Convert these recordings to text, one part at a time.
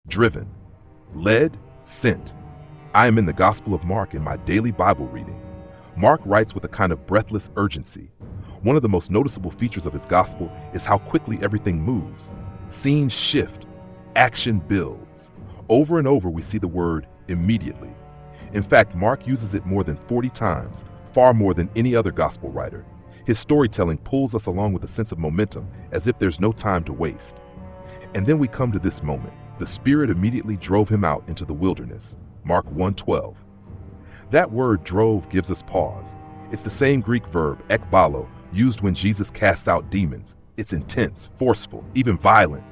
driven, led, sent. I am in the Gospel of Mark in my daily Bible reading. Mark writes with a kind of breathless urgency. One of the most noticeable features of his gospel is how quickly everything moves. Scenes shift, action builds. Over and over we see the word immediately. In fact, Mark uses it more than 40 times, far more than any other gospel writer. His storytelling pulls us along with a sense of momentum, as if there's no time to waste. And then we come to this moment. The Spirit immediately drove him out into the wilderness. Mark 1:12. That word drove gives us pause. It's the same Greek verb, ekbalo, used when Jesus casts out demons. It's intense, forceful, even violent.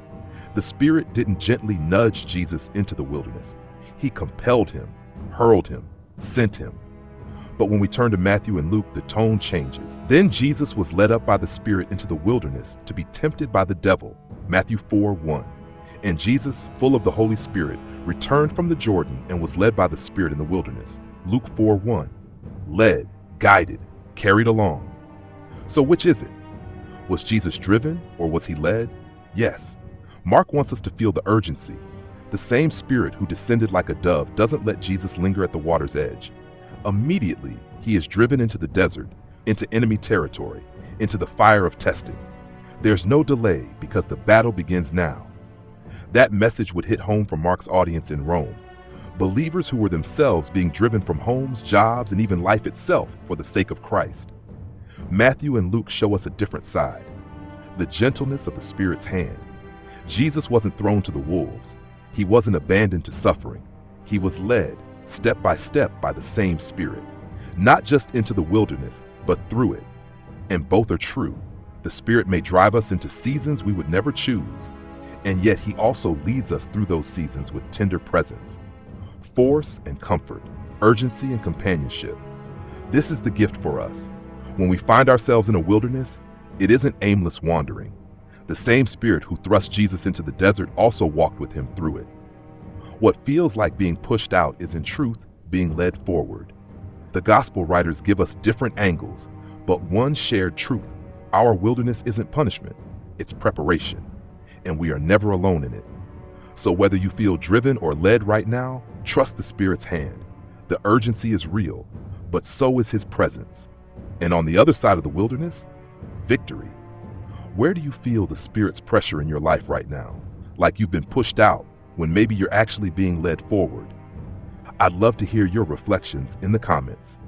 The Spirit didn't gently nudge Jesus into the wilderness. He compelled him, hurled him, sent him. But when we turn to Matthew and Luke, the tone changes. Then Jesus was led up by the Spirit into the wilderness to be tempted by the devil. Matthew 4:1. And Jesus, full of the Holy Spirit, returned from the Jordan and was led by the Spirit in the wilderness. Luke 4:1. Led, guided, carried along. So which is it? Was Jesus driven or was he led? Yes. Mark wants us to feel the urgency. The same Spirit who descended like a dove doesn't let Jesus linger at the water's edge. Immediately, he is driven into the desert, into enemy territory, into the fire of testing. There's no delay because the battle begins now. That message would hit home for Mark's audience in Rome. Believers who were themselves being driven from homes, jobs, and even life itself for the sake of Christ. Matthew and Luke show us a different side, the gentleness of the Spirit's hand. Jesus wasn't thrown to the wolves. He wasn't abandoned to suffering. He was led, step by the same Spirit, not just into the wilderness, but through it. And both are true. The Spirit may drive us into seasons we would never choose, and yet he also leads us through those seasons with tender presence, force and comfort, urgency and companionship. This is the gift for us. When we find ourselves in a wilderness, it isn't aimless wandering. The same Spirit who thrust Jesus into the desert also walked with him through it. What feels like being pushed out is in truth being led forward. The gospel writers give us different angles, but one shared truth. Our wilderness isn't punishment, it's preparation, and we are never alone in it. So whether you feel driven or led right now, trust the Spirit's hand. The urgency is real, but so is his presence. And on the other side of the wilderness, victory. Where do you feel the Spirit's pressure in your life right now? Like you've been pushed out when maybe you're actually being led forward? I'd love to hear your reflections in the comments.